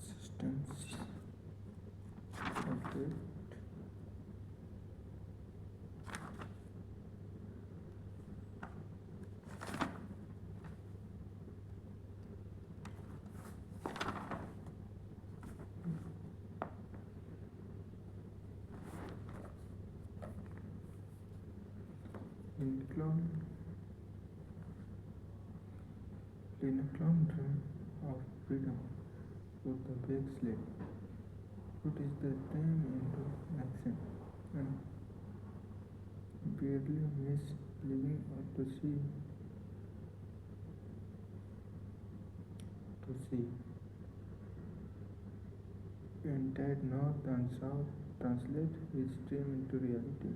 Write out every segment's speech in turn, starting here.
Substance update. Lincoln, Lincoln dream of freedom for the big slave. Put is the dream into action and barely miss living or to see entire north and south translate his dream into reality.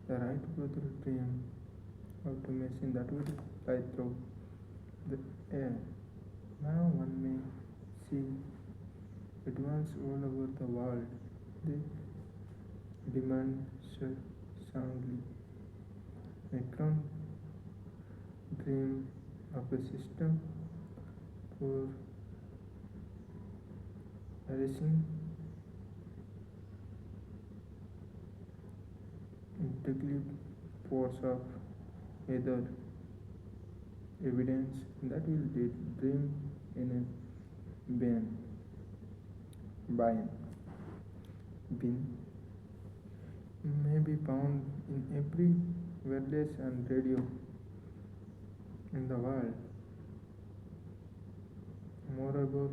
The Wright brothers dream of a machine that would fly through the air. Now one may see advance all over the world. They demand soundly. Macron dream of a system for harassing integrity force of either evidence that will lead dream in a bin bin bin may be found in every wireless and radio in the world. Moreover,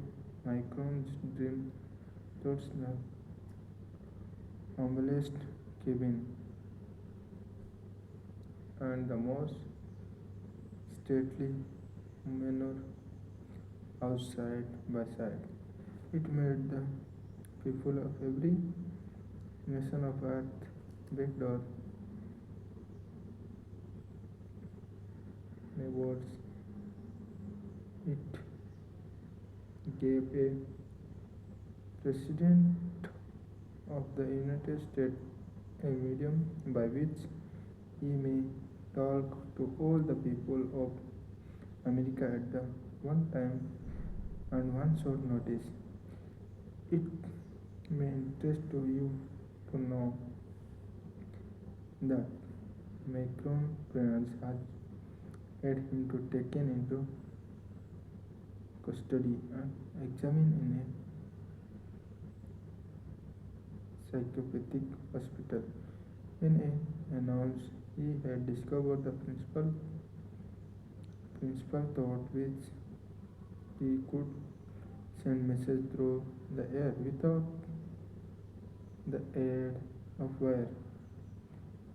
Micron's dream towards the humblest cabin and the most stately manner outside by side. It made the people of every nation of earth backdoor neighbors. It gave a president of the United States a medium by which he may talk to all the people of America at the one time and one short notice. It may interest to you to know that Macron parents had had him to taken into custody and examined in a psychopathic hospital. In a announced he had discovered the principal thought which he could send message through the air without the aid of wire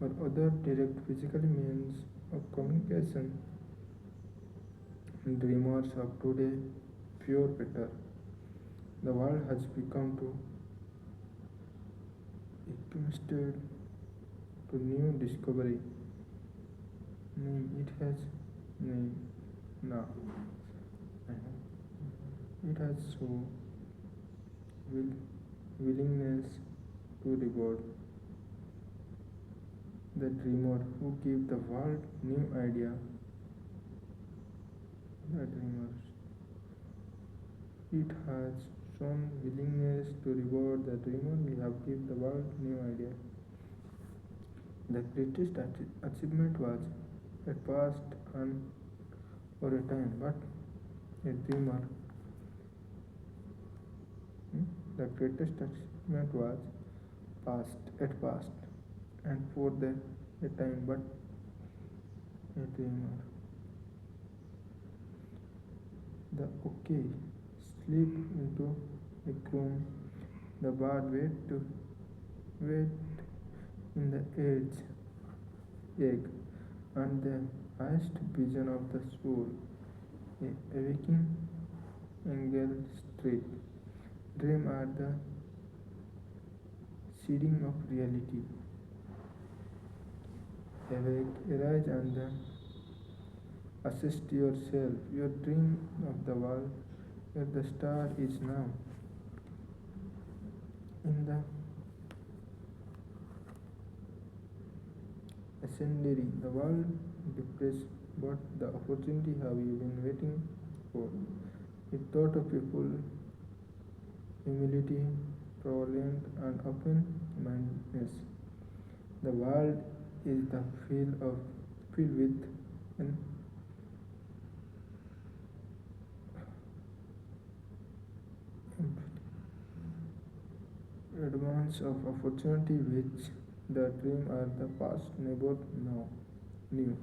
or other direct physical means of communication. Dreamers of today fear better. The world has become too accustomed to new discovery. It has now. It has so willingness to reward the dreamer who give the world new idea. The dreamers. It has shown willingness to reward the dreamer who have give the world new idea. The greatest achievement was at past and for a time, but a dreamer. The greatest achievement was past and for the a time, but a dreamer. The okay slip into a comb. The bird wait in the egg, and the highest vision of the soul, a awaking angel street. Dream are the seeding of reality. Awake, arise, and assist yourself. Your dream of the world where the star is now. In the ascendary, the world depressed, but the opportunity have you been waiting for. It taught of people humility, tolerance, and open mindedness. The world is the filled with an advance of opportunity which the dream or the past never now knew.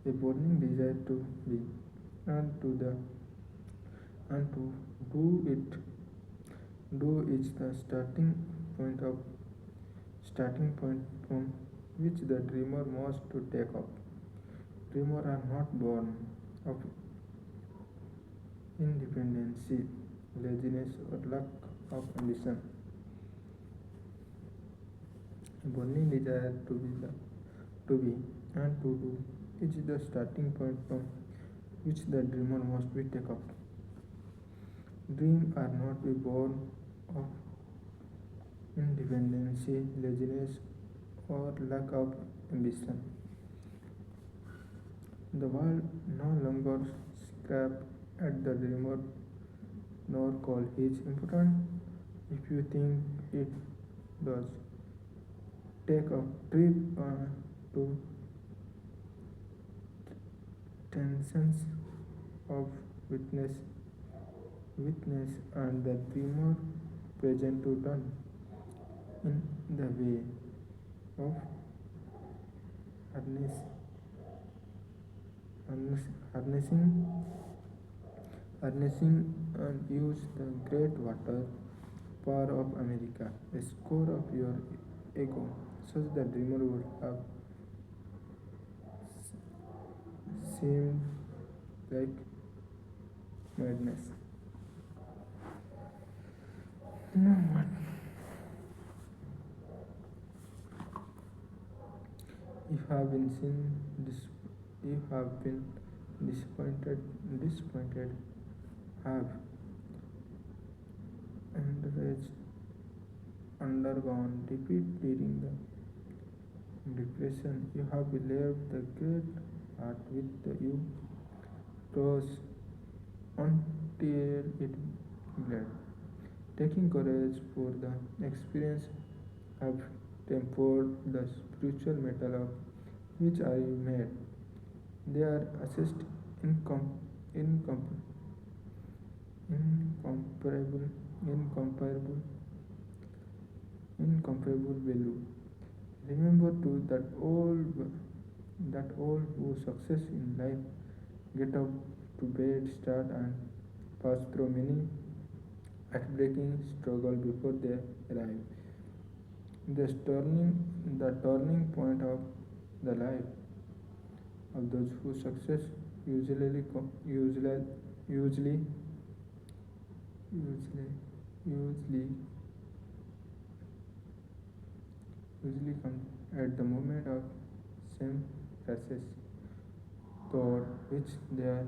A burning desire to be and to the and to do it do is the starting point from which the dreamer must to take up. Dreamers are not born of independency, laziness, or lack of ambition. A burning desire to be and to do is the starting point from which the dreamer must be take up. Dreams are not be born of independency, laziness, or lack of ambition. The world no longer scrap at the dreamer nor call his important if you think it does. Take a trip to tensions of witness witness and the dreamer present to turn in the way of harness, harnessing and use the great water power of America, a score of your ego, such the dreamer would have seemed like madness. You know what? You have been you have been disappointed, have enraged, undergone defeat during the depression. You have believed the great heart with you rose until it bled. Taking courage for the experience have tempered the spiritual metal of which I made. They are assessed incom- incom- incomparable, incomparable, incomparable value. Remember too that all who success in life get up to bed, start and pass through many heartbreaking struggle before they arrive. The turning point of the life of those who success usually co- usually usually usually comes at the moment of same process toward which they are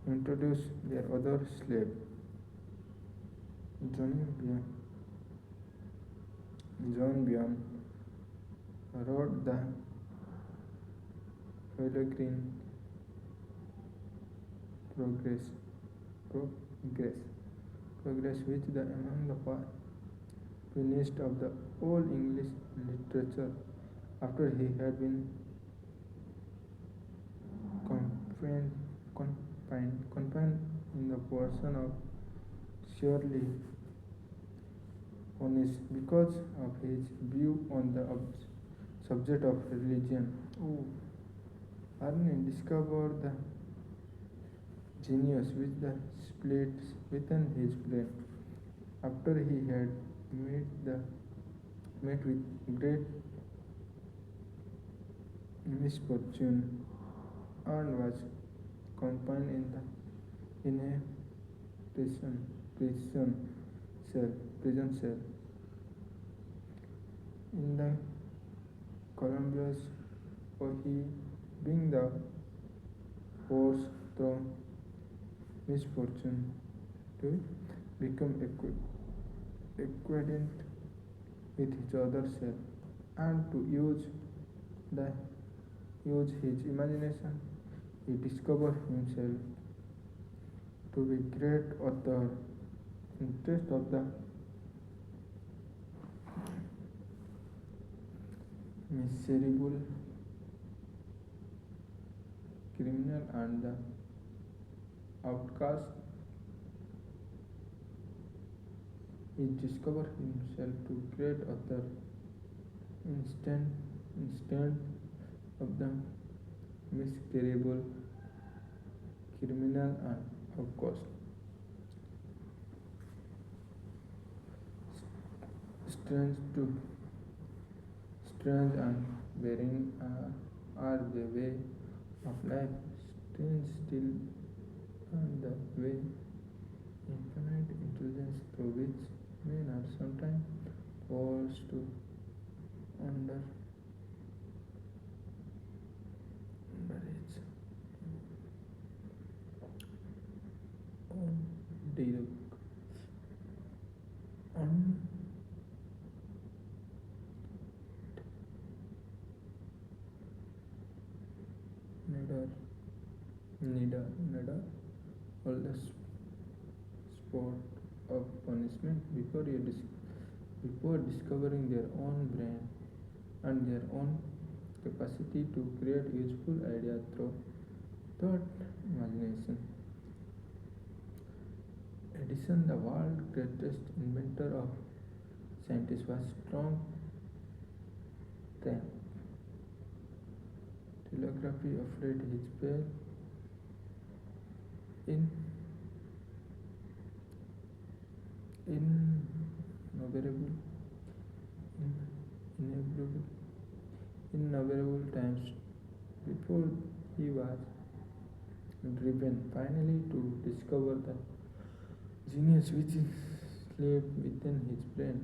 introduced their other slave. John Bion, John Bion wrote the Peregrine Progress, Progress, Progress, which the among the finest of the old English literature after he had been confined, confined in the person of surely honest because of his view on the subject of religion. Oh, Arne discovered the genius which the splits within his brain after he had met the met with great misfortune and was confined in a prison prison prison cell in the Columbus, Ohio, being the force through misfortune to become acquainted with each other self and to the use his imagination He discovered himself to be great author, interest of the miserable criminal and the outcast. He discovered himself to great author, instead of the miserable criminal and outcast. Strange to strange and varying are the way of life. Strange still and the way infinite intelligence through which men are sometimes forced to under underage on direct on neither neither all the sport of punishment before discovering their own brain and their own capacity to create useful ideas through thought imagination. Edison, the world's greatest inventor of scientist, was strong telegraphy afraid his fail in innumerable innumerable innumerable times before he was driven finally to discover the genius which slept within his brain.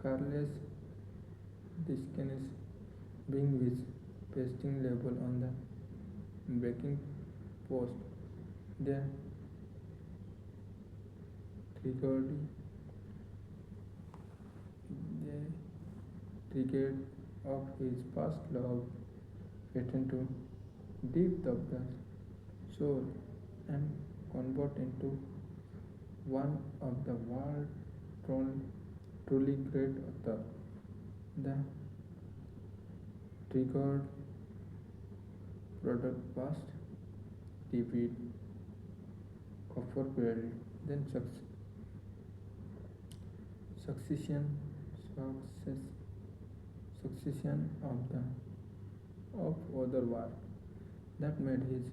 Carlos Diskenes being with pasting label on the breaking post. They triggered the triggered of his past love returned to deep of the soul and convert into one of the world's truly great author. The triggered product past David Copperfield, then succession success succession of other work that made his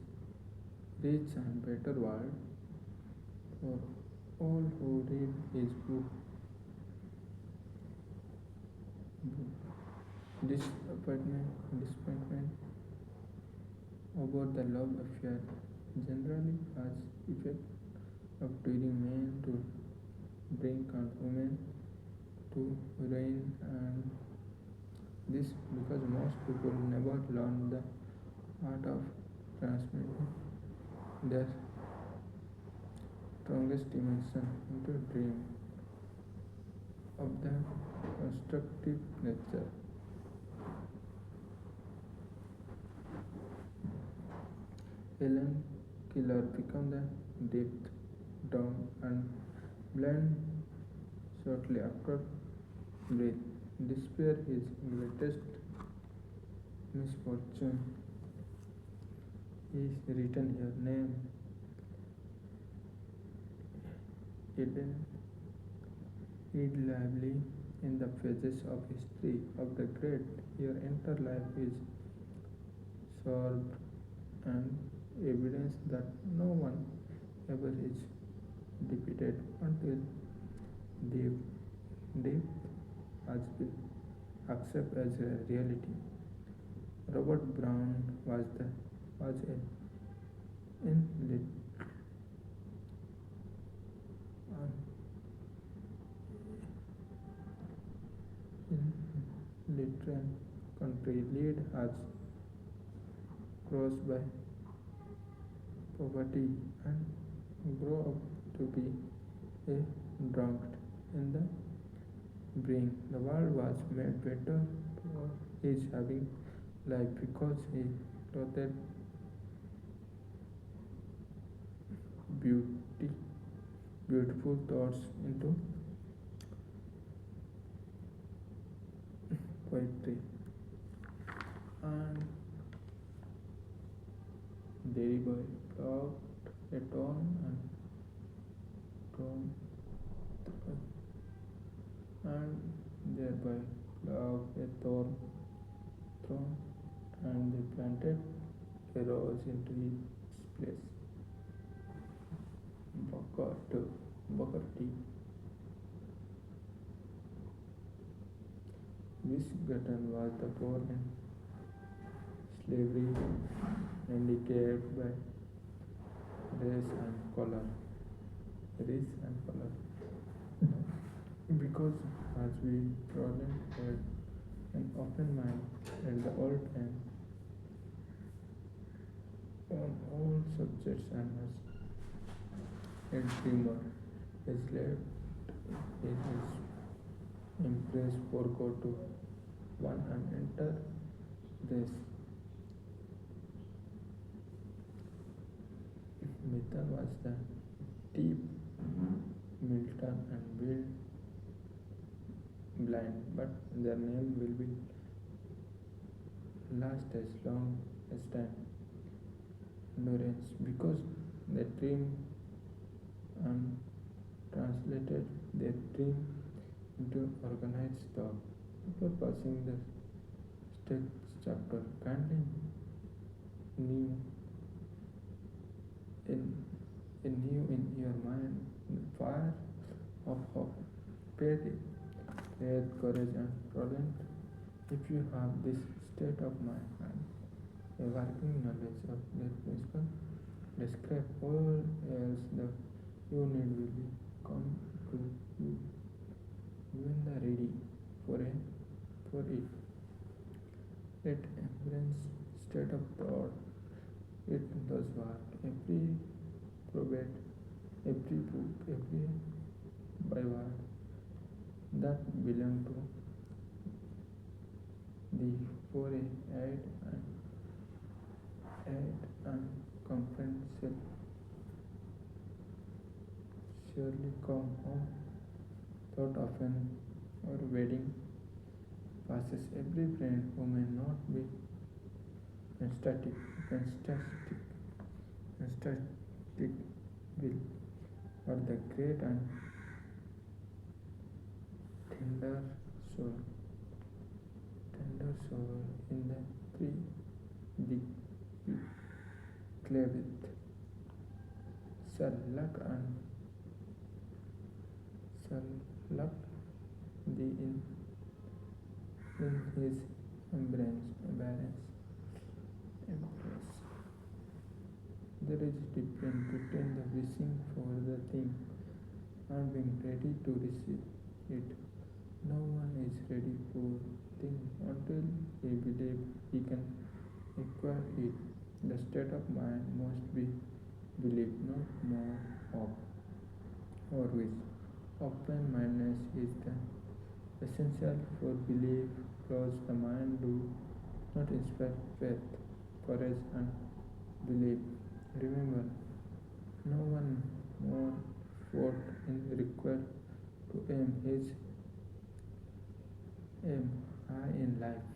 rich and better world for all who read his book. Disappointment over the love affair generally has effect of teaching men to drink and women to reign, and this because most people never learn the art of transmitting their strongest emotion into a dream of the constructive nature. Helen Keller became the deaf, dumb, and blind shortly after birth. Despair his greatest misfortune. Is written her name indelibly in the pages of history of the great. Your entire life is served and evidence that no one ever is defeated until death, death has been accepted as a reality. Robert Brown was a in literate country lead has crossed by poverty and grow up to be a drunkard in the bring. The world was made better for his having life because he clothed beauty, beautiful thoughts into poetry. And Dairy Boy plucked a thorn and thrown and thereby plucked a thorn and they planted a rose into its place. Booker T. Wisconsin was the poor and slavery handicapped by race and color. Race and color. Because as we Roland had an open mind at the old time on all subjects and was a dreamer, has left in his impress forgo to one and enter this Mithal was the deep Milton and Bill blind, but their name will be last as long as time endurance because they dream and translated their dream into organized thought. Before passing the text chapter, kindly new in new in your mind the fire of hope, faith, courage, and tolerance. If you have this state of mind and a working knowledge of their principle, describe all else the you need will be come to you when the ready for it. Let embrace state of thought. It does work. Every probate, every book, every byword that belong to the foray and conference surely come home. Thought often or wedding passes every friend who may not be ecstatic, ecstatic will, but the great and tender soul, in the declaved shall luck thee in his embrace. There is a difference between the wishing for the thing and being ready to receive it. No one is ready for thing until he believes he can acquire it. The state of mind must be belief, not more hope or wish. Open-mindedness is the essential for belief, because the mind do not inspire faith, courage, and belief. Remember, no one more fought is required to aim high in life,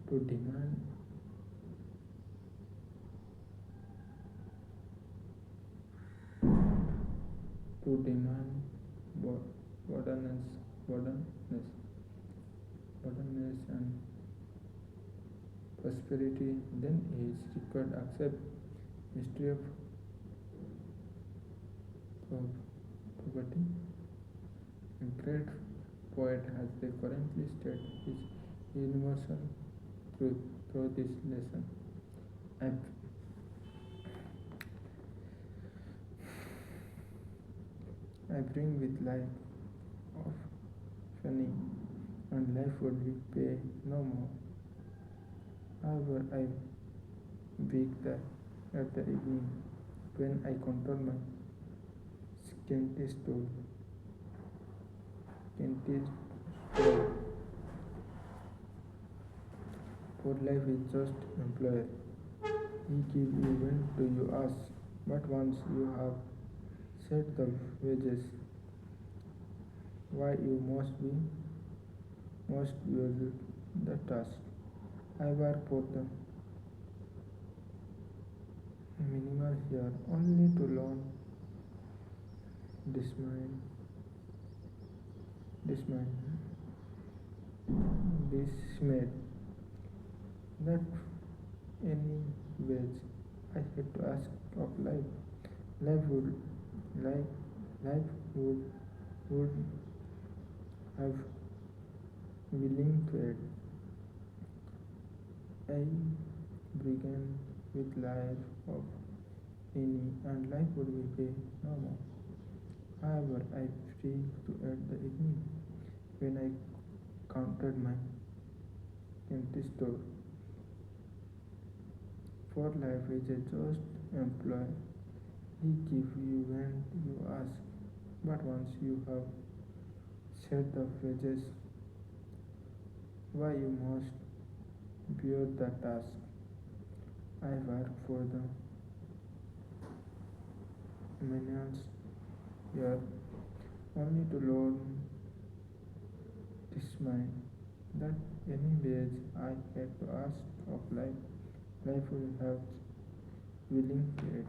to demand bo- boldness, boldness, boldness and prosperity. Then he is required to accept mystery of poverty. A great poet has they currently stated his universal truth through this lesson. I, I bring with life of funny, and life would be pay no more. However, I weak that at the evening when I control my scanty stool. dentist store for life is just employer. He give you when do you ask, but once you have set the wages, why you must build the task. I work for the minimal here only to learn dismine dismine dismayed that any wage I had to ask of life. Life would life life would have willing to add. I began with life of any and life would be pay no more. However, I free to add the evening when I counted my empty store. For life is a just employee. He give you when you ask, but once you have set the wages, why you must bear the task. I work for the minions here only to learn this mind that any wage I had to ask of life, life will have willing to aid.